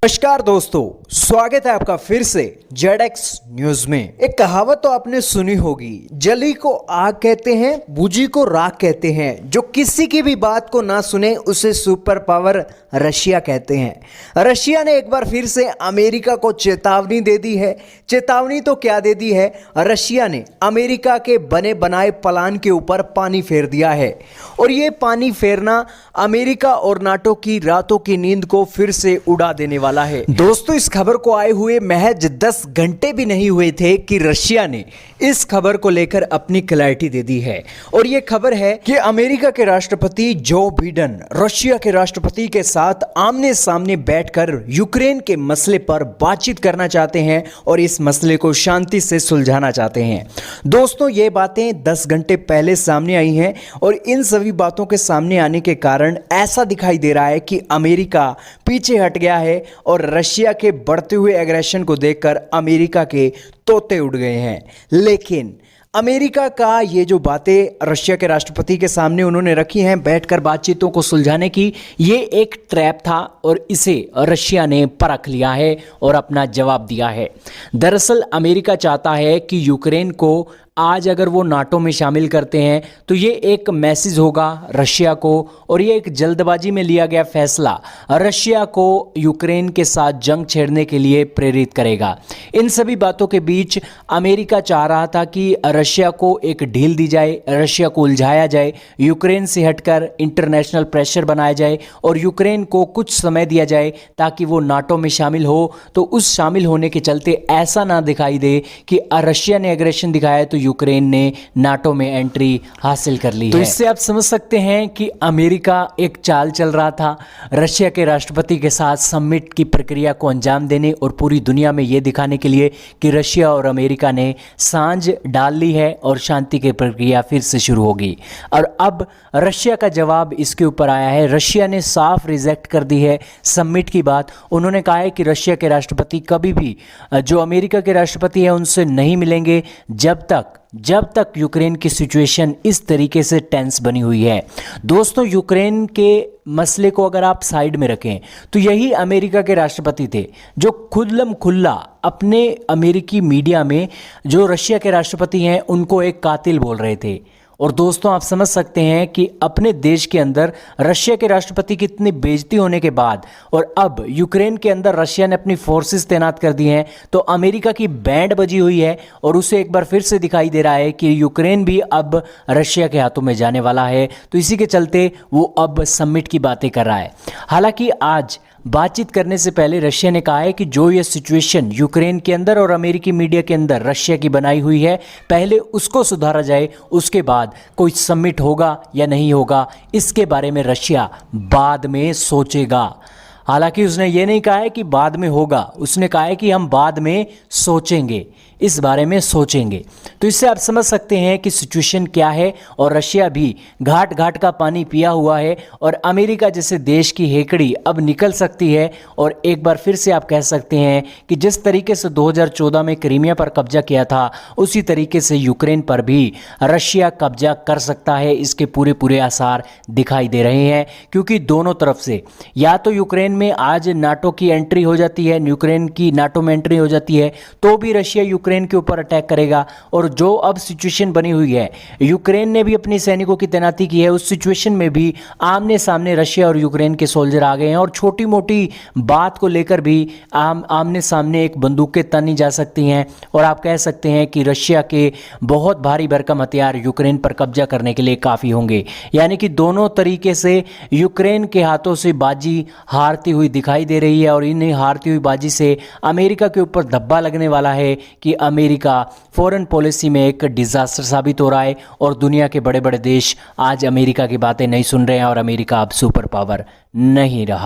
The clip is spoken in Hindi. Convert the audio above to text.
नमस्कार दोस्तों, स्वागत है आपका फिर से जेडएक्स न्यूज में। एक कहावत तो आपने सुनी होगी, जली को आग कहते हैं, बूझी को राख कहते हैं। जो किसी की भी बात को ना सुने उसे सुपर पावर रशिया कहते हैं। रशिया ने एक बार फिर से अमेरिका को चेतावनी दे दी है। चेतावनी तो क्या दे दी है, रशिया ने अमेरिका के बने बनाए प्लान के ऊपर पानी फेर दिया है। और ये पानी फेरना अमेरिका और नाटो की रातों की नींद को फिर से उड़ा देने वाला है। दोस्तों, इस खबर को आए हुए महज 10 घंटे भी नहीं हुए थे कि रशिया ने इस खबर को लेकर अपनी क्लैरिटी दे दी है। और यह खबर है कि अमेरिका के राष्ट्रपति जो बिडेन रशिया के राष्ट्रपति के साथ आमने सामने बैठकर यूक्रेन के मसले पर बातचीत करना चाहते हैं और इस मसले को शांति से सुलझाना चाहते हैं। दोस्तों, ये बातें 10 घंटे पहले सामने आई हैं और इन सभी बातों के सामने आने के कारण ऐसा दिखाई दे रहा है कि अमेरिका पीछे हट गया है और रशिया के बढ़ते हुए एग्रेशन को देखकर अमेरिका के तोते उड़ गए हैं। लेकिन अमेरिका का ये जो बातें रशिया के राष्ट्रपति के सामने उन्होंने रखी हैं बैठकर बातचीतों को सुलझाने की, ये एक ट्रैप था और इसे रशिया ने परख लिया है और अपना जवाब दिया है। दरअसल अमेरिका चाहता है कि यूक्रेन को आज अगर वो नाटो में शामिल करते हैं तो ये एक मैसेज होगा रशिया को, और ये एक जल्दबाजी में लिया गया फैसला रशिया को यूक्रेन के साथ जंग छेड़ने के लिए प्रेरित करेगा। इन सभी बातों के बीच अमेरिका चाह रहा था कि रशिया को एक ढील दी जाए, रशिया को उलझाया जाए, यूक्रेन से हटकर इंटरनेशनल प्रेशर बनाया जाए और यूक्रेन को कुछ समय दिया जाए ताकि वो नाटो में शामिल हो। तो उस शामिल होने के चलते ऐसा ना दिखाई दे कि रशिया ने एग्रेशन दिखाया तो यूक्रेन ने नाटो में एंट्री हासिल कर ली है। तो इससे आप समझ सकते हैं कि अमेरिका एक चाल चल रहा था रशिया के राष्ट्रपति के साथ समिट की प्रक्रिया को अंजाम देने और पूरी दुनिया में यह दिखाने के लिए कि रशिया और अमेरिका ने सांझ डाल ली है और शांति की प्रक्रिया फिर से शुरू होगी। और अब रशिया का जवाब इसके ऊपर आया है। रशिया ने साफ रिजेक्ट कर दी है समिट की बात। उन्होंने कहा है कि रशिया के राष्ट्रपति कभी भी जो अमेरिका के राष्ट्रपति है उनसे नहीं मिलेंगे जब तक यूक्रेन की सिचुएशन इस तरीके से टेंस बनी हुई है। दोस्तों, यूक्रेन के मसले को अगर आप साइड में रखें तो यही अमेरिका के राष्ट्रपति थे जो खुल्लम खुल्ला अपने अमेरिकी मीडिया में जो रशिया के राष्ट्रपति हैं उनको एक कातिल बोल रहे थे। और दोस्तों, आप समझ सकते हैं कि अपने देश के अंदर रशिया के राष्ट्रपति की इतनी बेइज्जती होने के बाद और अब यूक्रेन के अंदर रशिया ने अपनी फोर्सेस तैनात कर दी हैं तो अमेरिका की बैंड बजी हुई है और उसे एक बार फिर से दिखाई दे रहा है कि यूक्रेन भी अब रशिया के हाथों में जाने वाला है। तो इसी के चलते वो अब समिट की बातें कर रहा है। हालांकि आज बातचीत करने से पहले रशिया ने कहा है कि जो ये सिचुएशन यूक्रेन के अंदर और अमेरिकी मीडिया के अंदर रशिया की बनाई हुई है पहले उसको सुधारा जाए, उसके बाद कोई समिट होगा या नहीं होगा इसके बारे में रशिया बाद में सोचेगा। हालांकि उसने ये नहीं कहा है कि बाद में होगा, उसने कहा है कि हम बाद में सोचेंगे, इस बारे में सोचेंगे। तो इससे आप समझ सकते हैं कि सिचुएशन क्या है और रशिया भी घाट घाट का पानी पिया हुआ है और अमेरिका जैसे देश की हेकड़ी अब निकल सकती है। और एक बार फिर से आप कह सकते हैं कि जिस तरीके से 2014 में क्रीमिया पर कब्जा किया था उसी तरीके से यूक्रेन पर भी रशिया कब्जा कर सकता है। इसके पूरे पूरे आसार दिखाई दे रहे हैं क्योंकि दोनों तरफ से या तो यूक्रेन में आज नाटो की एंट्री हो जाती है, यूक्रेन की नाटो में एंट्री हो जाती है तो भी रशिया यूक्रेन के ऊपर अटैक करेगा। और जो अब सिचुएशन बनी हुई है, यूक्रेन ने भी अपनी सैनिकों की तैनाती की है, उस सिचुएशन में भी आमने सामने रशिया और यूक्रेन के सोल्जर आ गए हैं और छोटी मोटी बात को लेकर भी आमने सामने एक बंदूकें तानी जा सकती हैं। और आप कह सकते हैं कि रशिया के बहुत भारी भरकम हथियार यूक्रेन पर कब्जा करने के लिए काफ़ी होंगे। यानी कि दोनों तरीके से यूक्रेन के हाथों से बाजी हारती हुई दिखाई दे रही है और इन हारती हुई बाजी से अमेरिका के ऊपर धब्बा लगने वाला है कि अमेरिका फॉरेन पॉलिसी में एक डिजास्टर साबित हो रहा है और दुनिया के बड़े बड़े देश आज अमेरिका की बातें नहीं सुन रहे हैं और अमेरिका अब सुपर पावर नहीं रहा।